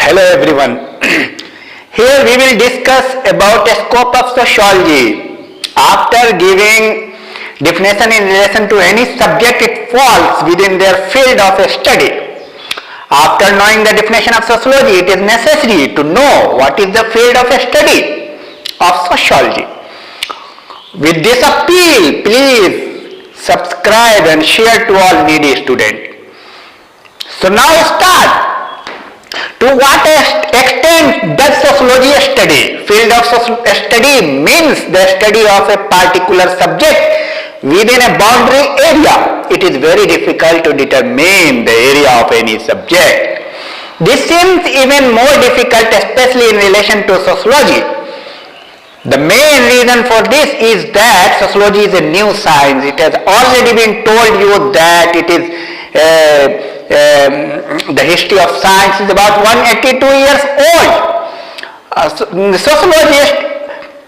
Hello everyone. Here we will discuss about a scope of sociology. After giving definition in relation to any subject, it falls within their field of study. After knowing the definition of sociology, it is necessary to know what is the field of study of sociology. With this appeal, please subscribe and share to all needy students. So now start. To what extent does sociology study? Field of study means the study of a particular subject within a boundary area. It is very difficult to determine the area of any subject. This seems even more difficult, especially in relation to sociology. The main reason for this is that sociology is a new science. It has already been told you that it is the history of science is about 182 years old. The sociologist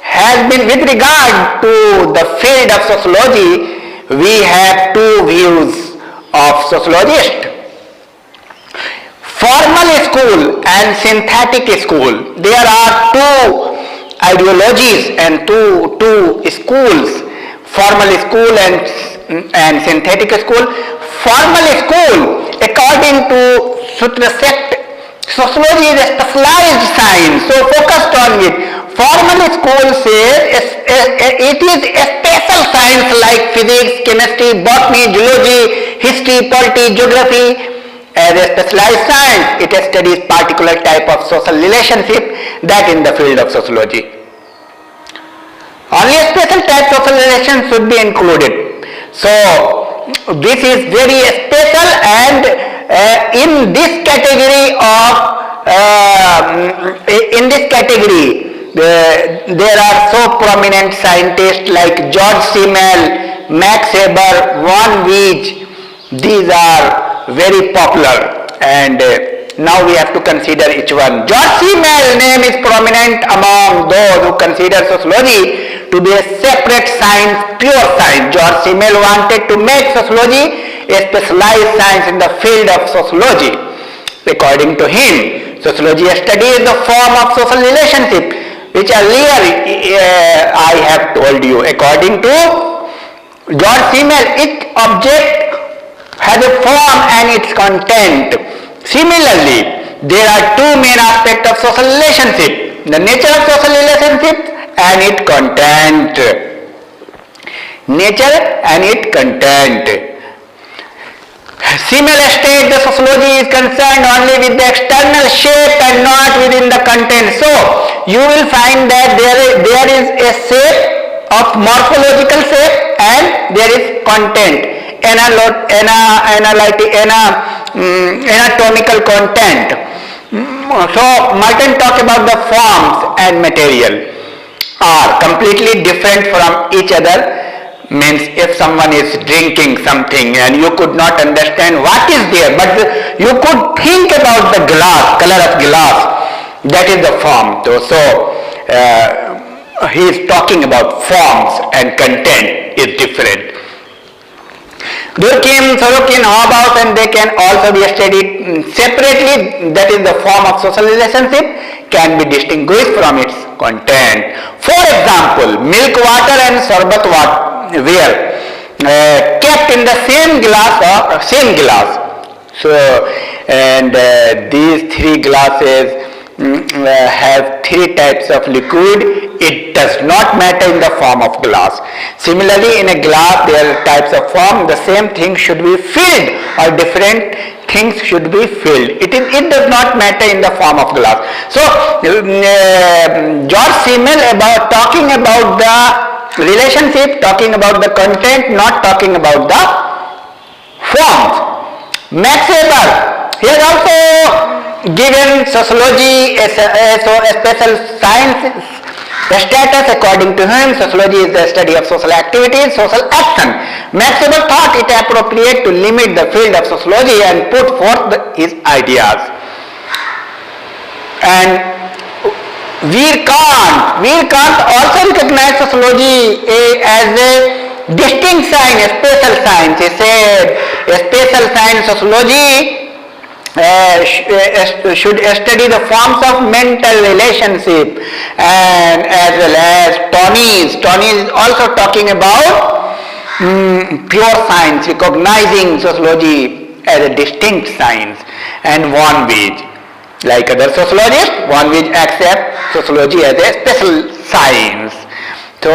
has been, with regard to the field of sociology, we have two views of sociologists. Formal school and synthetic school. There are two ideologies and two schools, formal school and synthetic school. Formal school, according to Sutra sect, sociology is a specialized science, so focused on it. Formal school says it is a special science like physics, chemistry, botany, geology, history, politics, geography. As a specialized science, it studies particular type of social relationship that in the field of sociology. Only a special type of social relation should be included. So this is very special, and in this category there are so prominent scientists like George Simmel, Max Weber, von Weege. These are very popular, and now we have to consider each one. George Simmel name is prominent among those who consider sociology to be a separate science, pure science. George Simmel wanted to make sociology a specialized science in the field of sociology. According to him, sociology studies the form of social relationship, which earlier I have told you. According to George Simmel, each object has a form and its content. Similarly, there are two main aspects of social relationship: the nature of social relationship and its content. Nature and its content. Simmel states the sociology is concerned only with the external shape and not within the content. So you will find that there is a shape of morphological shape and there is content, anatomical content. So Merton talk about the forms and material are completely different from each other. Means if someone is drinking something and you could not understand what is there, but you could think about the glass, color of glass, that is the form. So he is talking about forms and content is different. Durkheim, Sorokin, Hobhouse, and they can also be studied separately. That is the form of social relationship can be distinguished from its content. For example, milk water and sarbat water were kept in the same glass. So, and these three glasses have three types of liquid. It does not matter in the form of glass. Similarly, in a glass there are types of form. The same thing should be filled or different things should be filled. It does not matter in the form of glass. So George Simmel about talking about the relationship, talking about the content, not talking about the forms. Max Weber, he has also given sociology as a special science status. According to him, sociology is the study of social activities, social action. Max Weber thought it appropriate to limit the field of sociology and put forth his ideas. And Veer Kant also recognized sociology as a distinct science, a special science. He said a special science, sociology, should study the forms of mental relationship, and as well as Tony is also talking about pure science, recognizing sociology as a distinct science, and Von Wege, like other sociologists, Von Wege accepts sociology as a special science. So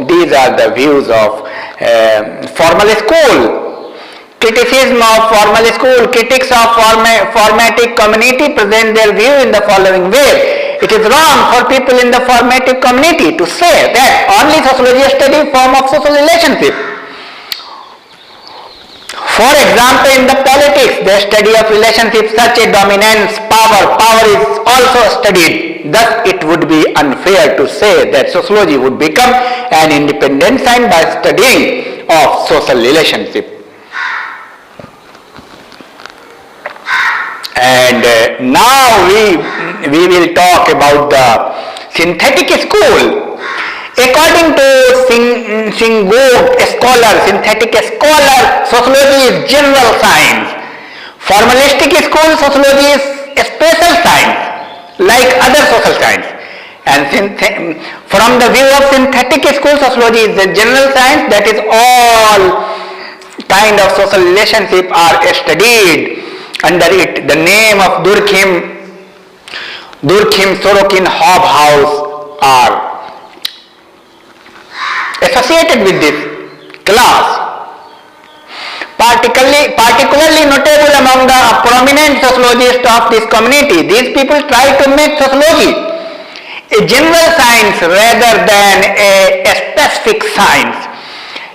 these are the views of formal school. Criticism of formal school. Critics of formative community present their view in the following way. It is wrong for people in the formative community to say that only sociology studies form of social relationship. For example, in the politics, the study of relationships such as dominance, power is also studied. Thus, it would be unfair to say that sociology would become an independent science by studying of social relationship. And now we will talk about the synthetic school. According to Singog scholar, synthetic scholar, sociology is general science. Formalistic school, sociology is special science, like other social science. And from the view of synthetic school, sociology is the general science, that is all kind of social relationship are studied under it. The name of Durkheim, Sorokin, Hobhouse are associated with this class. Particularly notable among the prominent sociologists of this community, these people try to make sociology a general science rather than a specific science.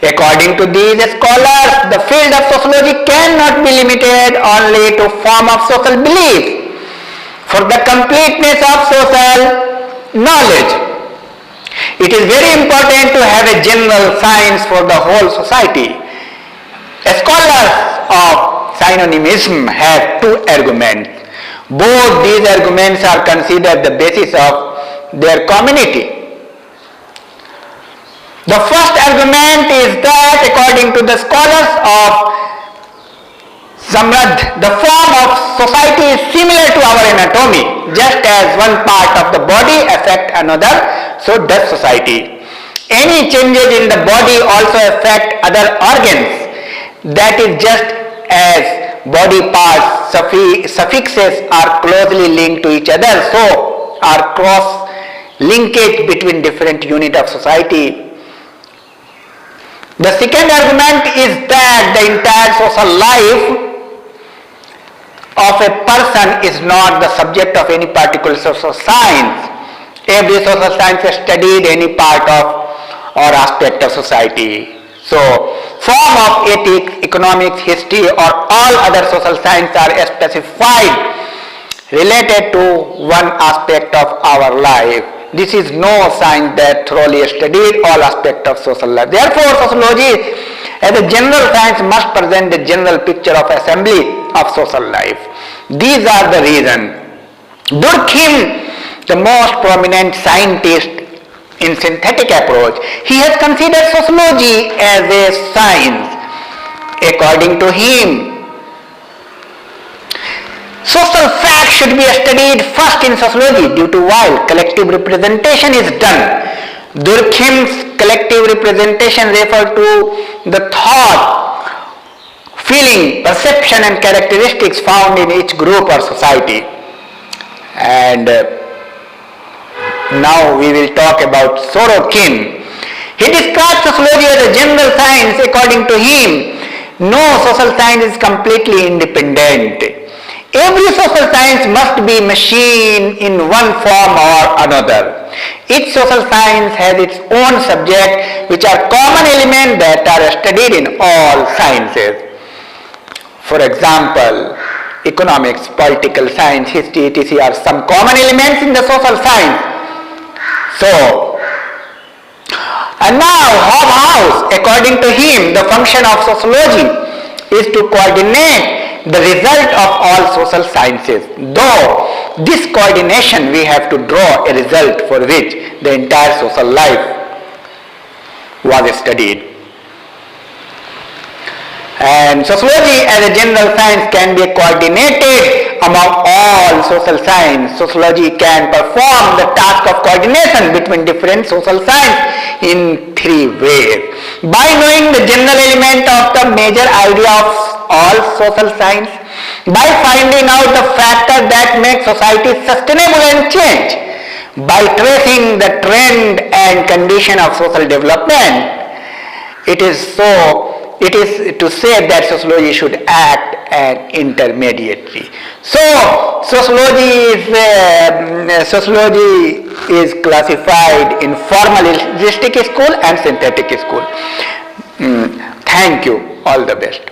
According to these scholars, the field of sociology cannot be limited only to form of social belief. For the completeness of social knowledge, it is very important to have a general science for the whole society. Scholars of synonymism have two arguments. Both these arguments are considered the basis of their community. The first argument is that according to the scholars of Samrad, the form of society is similar to our anatomy. Just as one part of the body affects another, so does society. Any changes in the body also affect other organs. That is just as body parts suffixes are closely linked to each other, so are cross linkage between different units of society. The second argument is that the entire social life of a person is not the subject of any particular social science. Every social science has studied any part of or aspect of society. So, form of ethics, economics, history or all other social sciences are specified related to one aspect of our life. This is no science that thoroughly studied all aspects of social life. Therefore, sociology as a general science must present a general picture of assembly of social life. These are the reasons. Durkheim, the most prominent scientist in synthetic approach, he has considered sociology as a science. According to him, social facts should be studied first in sociology due to while collective representation is done. Durkheim's collective representation refers to the thought, feeling, perception and characteristics found in each group or society. And now we will talk about Sorokin. He describes sociology as a general science. According to him, no social science is completely independent. Every social science must be machined in one form or another. Each social science has its own subject, which are common elements that are studied in all sciences. For example, economics, political science, history, etc. are some common elements in the social science. So, and now Hobhouse, according to him, the function of sociology is to coordinate the result of all social sciences. Though this coordination we have to draw a result for which the entire social life was studied. And sociology as a general science can be coordinated among all social science. Sociology can perform the task of coordination between different social science in three ways. By knowing the general element of the major idea of all social science, by finding out the factors that make society sustainable and change, by tracing the trend and condition of social development. It is to say that sociology should act an intermediary. So sociology is classified in formalistic school and synthetic school. Thank you. All the best.